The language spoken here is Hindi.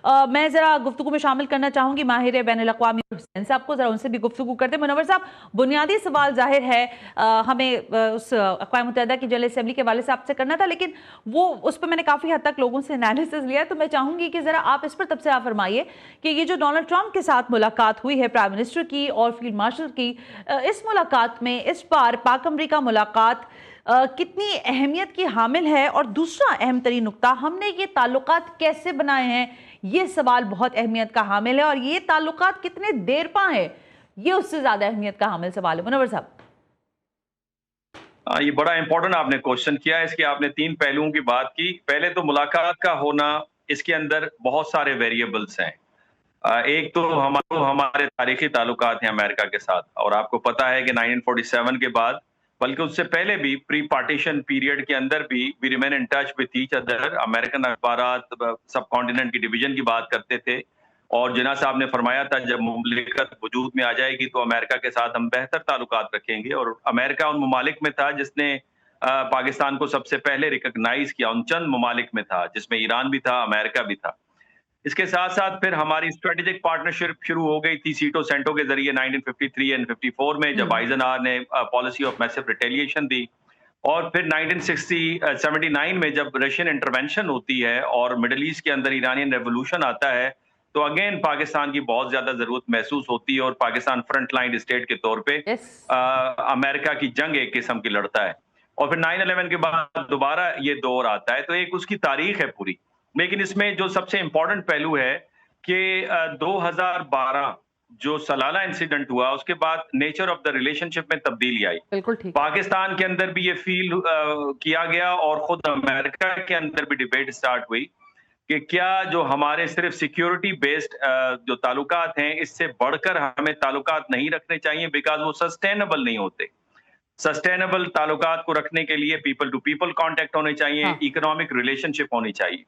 मैं जरा गुफ्तगू में शामिल करना चाहूंगी माहिर बैनुल अक़वामी हुसैन साहब को, जरा उनसे भी गुफ्तगू करते हैं। मुनव्वर साहब, बुनियादी सवाल जाहिर है हमें उस अक़वाम मुत्तहिदा की जनरल असेंबली के वाले से आपसे करना था, लेकिन वो उस पर मैंने काफी हद तक लोगों से एनालिसिस लिया, तो मैं चाहूंगी कि जरा आप इस पर तबसरा फरमाइए कि ये जो डोनाल्ड ट्रंप के साथ मुलाकात हुई है प्राइम मिनिस्टर की और फील्ड मार्शल की, इस मुलाकात में इस बार पाक अमरीका मुलाकात कितनी अहमियत की हामिल है, और दूसरा अहम तरीन नुकता, हमने ये ताल्लुकात कैसे बनाए हैं, ये सवाल बहुत अहमियत का हामिल है, और ये ताल्लुकात कितने देर पा है, ये उससे ज्यादा अहमियत का हामिल सवाल है। मुनव्वर साहब, ये बड़ा इंपॉर्टेंट आपने क्वेश्चन किया। इसके आपने तीन पहलुओं की बात की। पहले तो मुलाकात का होना, इसके अंदर बहुत सारे वेरिएबल्स हैं। एक तो हमारे तारीखी ताल्लुकात हैं अमेरिका के साथ, और आपको पता है कि 1947 के बाद, बल्कि उससे पहले भी, प्री पार्टीशन पीरियड के अंदर भी we remain in touch with each other. American अखबारात सब कॉन्टिनेंट की डिवीजन की बात करते थे, और जिना साहब ने फरमाया था जब मुमलिकत वजूद में आ जाएगी तो अमेरिका के साथ हम बेहतर ताल्लुकात रखेंगे। और अमेरिका उन ममालिक में था जिसने पाकिस्तान को सबसे पहले रिकॉग्नाइज किया, उन चंद ममालिक में था, जिसमें ईरान भी था, अमेरिका भी था। इसके साथ साथ फिर हमारी स्ट्रेटेजिक पार्टनरशिप शुरू हो गई थी सीटो सेंटो के जरिए 1953 एंड 54 में, जब आइजनहावर ने पॉलिसी ऑफ मैसिव रिटेलिएशन दी। और फिर 1979 में जब रशियन इंटरवेंशन होती है और मिडल ईस्ट के अंदर ईरानियन रेवोल्यूशन आता है, तो अगेन पाकिस्तान की बहुत ज्यादा जरूरत महसूस होती है, और पाकिस्तान फ्रंट लाइन स्टेट के तौर पे यस, अमेरिका की जंग एक किस्म की लड़ता है। और फिर 9/11 के बाद दोबारा ये दौर आता है, तो एक उसकी तारीख है पूरी। लेकिन इसमें जो सबसे इंपॉर्टेंट पहलू है कि 2012 जो सलाला इंसिडेंट हुआ, उसके बाद नेचर ऑफ द रिलेशनशिप में तब्दीली आई। बिल्कुल ठीक। पाकिस्तान के अंदर भी ये फील किया गया, और खुद अमेरिका के अंदर भी डिबेट स्टार्ट हुई कि क्या जो हमारे सिर्फ सिक्योरिटी बेस्ड जो ताल्लुकात हैं, इससे बढ़कर हमें ताल्लुकात नहीं रखने चाहिए, बिकॉज वो सस्टेनेबल नहीं होते। सस्टेनेबल ताल्लुकात को रखने के लिए पीपल टू पीपल कांटेक्ट होने चाहिए, हाँ, इकोनॉमिक रिलेशनशिप होनी चाहिए।